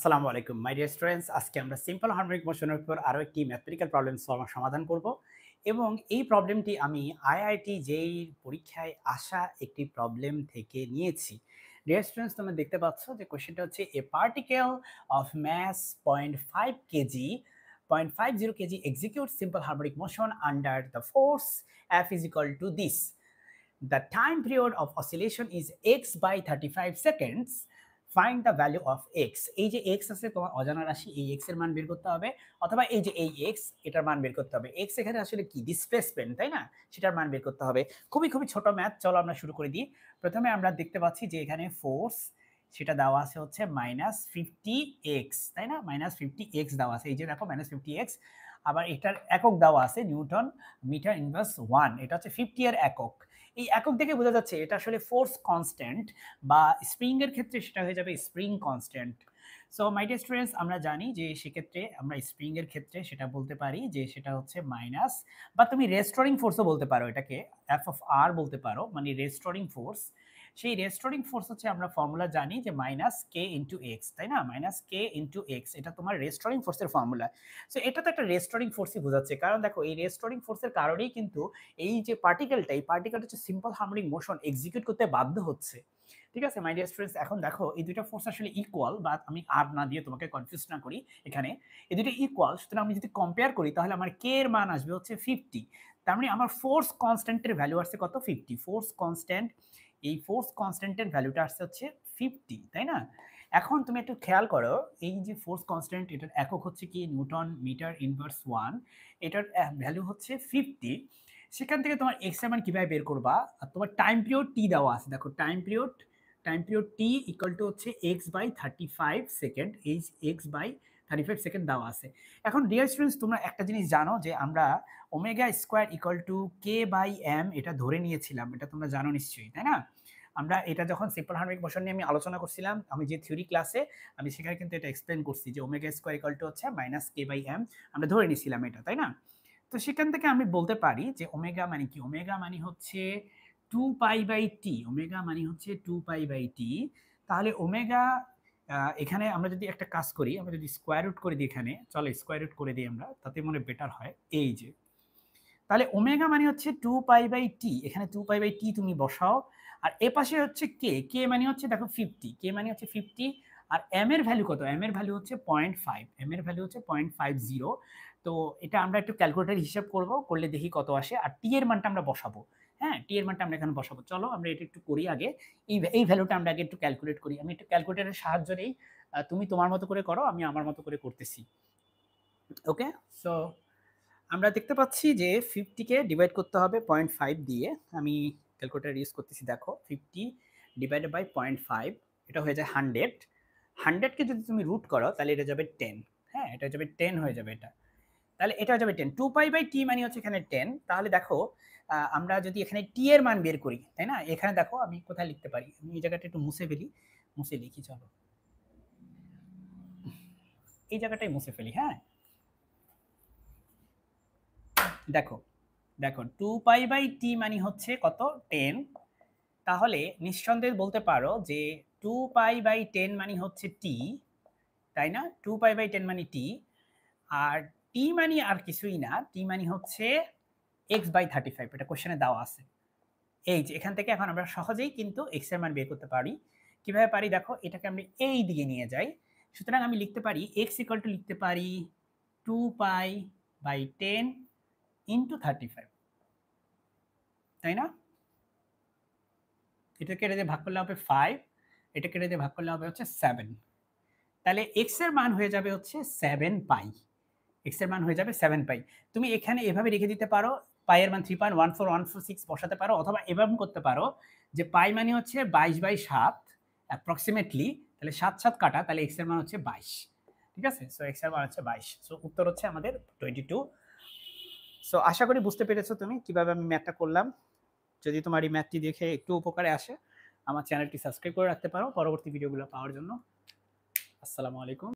আসসালামু আলাইকুম my dear students. আজকে আমরা সিম্পল হারমোনিক মোশনের উপর আরো একটি ম্যাথমেটিক্যাল প্রবলেম সমাধান করব এবং এই প্রবলেমটি আমি আইআইটি জেইই পরীক্ষায় আসা একটি প্রবলেম থেকে নিয়েছি। ডিয়ার স্টুডেন্টস, তোমরা দেখতে পাচ্ছ যে কোশ্চেনটা হচ্ছে a particle of mass 0.5 kg 0.50 kg execute simple harmonic motion under the force F is equal to this. The time period of oscillation is x by 35 seconds. Find the value of x. এই যে x আছে তোমার অজানা রাশি, এই x এর মান বের করতে হবে, অথবা এই যে এই x এটার মান বের করতে হবে। x এখানে আসলে কি ডিসপ্লেসমেন্ট, তাই না? সেটার মান বের করতে হবে। খুবই ছোট ম্যাথ। চলো আমরা শুরু করে দিই। প্রথমে আমরা দেখতে পাচ্ছি যে এখানে ফোর্স সেটা দেওয়া আছে হচ্ছে -50x, তাই না? -50x দেওয়া আছে। এই যে দেখো -50x। আবার এটার একক দেওয়া আছে নিউটন মিটার ইনভার্স 1। এটা হচ্ছে 50 এর একক। এই একক দেখে বোঝা যাচ্ছে এটা আসলে ফোর্স কনস্ট্যান্ট, বা স্প্রিং এর ক্ষেত্রে সেটা হয়ে যাবে spring constant. So my dear students, আমরা জানি যে সেক্ষেত্রে আমরা স্প্রিং এর ক্ষেত্রে সেটা বলতে পারি যে সেটা হচ্ছে মাইনাস, বা তুমি রেস্টোরিং ফোর্সও বলতে পারো, এটাকে এফ অফ আর বলতে পারো, মানে রেস্টোরিং ফোর্স। সেই রেস্টোরিং ফোর্স হচ্ছে আমরা ফর্মুলা জানি যে মাইনাস কে ইন্টু এক্স, তাই না? মাইনাস কে ইন্টু এক্স, এটা তোমার রেস্টোরিং ফোর্সের ফর্মুলা। সো এটা তো একটা রেস্টোরিং ফোর্সই বোঝাচ্ছে, কারণ দেখো এই রেস্টোরিং ফোর্সের কারণেই কিন্তু এই যে পার্টিকেলটা, এই পার্টিকেলটা হচ্ছে সিম্পল হারমোনিক মোশন এক্সিকিউট করতে বাধ্য হচ্ছে। ঠিক আছে মাই ডিয়ার স্টুডেন্টস, এখন দেখো এই দুইটা ফোর্স আসলে ইকুয়াল, বা আমি আর না দিয়ে তোমাকে কনফিউজ না করি, এখানে এই দুটো ইকুয়াল। সুতরাং আমি যদি কম্পেয়ার করি তাহলে আমার কে এর মান আসবে হচ্ছে 50। তার মানে আমার ফোর্স কনস্ট্যান্টের ভ্যালু আসছে কত? 50। ফোর্স কনস্ট্যান্ট, এই ফোর্স কনস্ট্যান্টের ভ্যালুটা আসছে হচ্ছে 50, তাই না? এখন তুমি একটু খেয়াল করো, এই যে ফোর্স কনস্ট্যান্ট এটার একক হচ্ছে কি নিউটন মিটার ইনভার্স 1, এটার ভ্যালু হচ্ছে 50। সেখান থেকে তোমার এক্স এর মান কিভাবে বের করবা? আর তোমার টাইম পিরিয়ড টি দেওয়া আছে, দেখো time period T equal to হচ্ছে এক্স বাই 35 সেকেন্ড, এই এক্স বাই 35 সেকেন্ড দেওয়া আছে। এখন ডিয়ার স্টুডেন্টস, তোমরা একটা জিনিস জানো যে আমরা omega square equal to K by M এটা ধরে নিয়েছিলাম, এটা তোমরা জানো নিশ্চয়ই, তাই না? আমরা এটা যখন সিম্পল হারমোনিক মোশন নিয়ে আমি আলোচনা করছিলাম, আমি যে থিওরি ক্লাসে, আমি সেখানে কিন্তু এটা এক্সপ্লেন করছি যে ওমেগা স্কোয়ার ইকুয়াল টু হচ্ছে মাইনাস কে বাই এম, আমরা ধরে নিয়েছিলাম এটা, তাই না? তো সেখান থেকে আমি বলতে পারি যে ওমেগা মানে কি? ওমেগা মানে হচ্ছে 2π/t। ওমেগা মানে হচ্ছে 2π/t। তাহলে ওমেগা, এখানে আমরা যদি একটা কাজ করি, আমরা যদি স্কোয়ার রুট করে দিই, এখানে চলো স্কোয়ার রুট করে দিই আমরা, তাতে মনে বেটার হয়। এই যে তাহলে ওমেগা মানে হচ্ছে 2π/t, এখানে 2π/t তুমি বসাও। আর এ পাশে হচ্ছে কে মানে হচ্ছে দেখো 50, কে মানে হচ্ছে 50। আর এম এর ভ্যালু কত? এম এর ভ্যালু হচ্ছে 0.5, এম এর ভ্যালু হচ্ছে 0.50। তো এটা আমরা একটু ক্যালকুলেটর হিসাব করব, করলে দেখি কত আসে। আর টি এর মানটা আমরা বসাবো। হ্যাঁ, টি এর মানটা আমরা এখানে বসাবো। চলো আমরা এটা একটু করি আগে। এই ভ্যালুটা আমরা আগে একটু ক্যালকুলেট করি। আমি একটু ক্যালকুলেটরের সাহায্য নেই। তুমি তোমার মতো করে করো, আমি আমার মতো করে করতেছি। ওকে, সো আমরা দেখতে পাচ্ছি যে 50 কে ডিভাইড করতে হবে 0.5 দিয়ে। আমি ক্যালকুলেটর ইউজ করতেছি, দেখো 50 ডিভাইডেড বাই 0.5, এটা হয়ে যায় 100। 100 কে যদি তুমি রুট করো তাহলে এটা যাবে 10। হ্যাঁ, এটা যাবে 10 হয়ে যাবে এটা। তাহলে এটা যাবে 10। 2π/t মানে হচ্ছে এখানে 10। তাহলে দেখো আমরা যদি এখানে t এর মান বের করি, তাই না? এখানে দেখো আমি কোথায় লিখতে পারি, আমি এই জায়গাটা একটু মুছে ফেলি, মুছে লিখি, চলো এই জায়গাটাই মুছে ফেলি। হ্যাঁ, দেখো দেখো 2π/t মানে হচ্ছে কত? 10। তাহলে নিঃসন্দেহে বলতে পারো যে 2π/10 মানে হচ্ছে t, তাই না? 2π/10 মানে t। আর t মানে আর কিছুই না, t মানে হচ্ছে x/35, এটা কোশ্চেনে দেওয়া আছে। এই যে এখান থেকে এখন আমরা সহজেই কিন্তু x এর মান বের করতে পারি। কিভাবে পারি দেখো, এটাকে আমরা এই দিকে নিয়ে যাই। সুতরাং আমি লিখতে পারি x ইকুয়াল টু লিখতে পারি 2π/10 ইনটু 35, তাই না? এটা কেটে দিয়ে ভাগ করলে হবে 5, এটা কেটে দিয়ে ভাগ করলে হবে হচ্ছে 7। তাহলে x এর মান হয়ে যাবে হচ্ছে 7 পাই। x এর মান হয়ে যাবে 7 পাই। তুমি এখানে এভাবে রেখে দিতে পারো, পাই এর মান 3.14146 বসাতে পারো, অথবা এভাবে করতে পারো যে পাই মানে হচ্ছে 22/7 অ্যাপ্রক্সিমেটলি। তাহলে 7 7 কাটা, তাহলে x এর মান হচ্ছে 22। ঠিক আছে? সো x এর মান হচ্ছে 22। সো উত্তর হচ্ছে আমাদের 22। সো আশা করি বুঝতে পেরেছো তুমি কিভাবে আমি ম্যাথটা করলাম। যদি তোমার এই ম্যাথটি দেখে একটু উপকারে আসে, আমার চ্যানেলটি সাবস্ক্রাইব করে রাখতে পারো পরবর্তী ভিডিওগুলো পাওয়ার জন্য। আসসালামু আলাইকুম।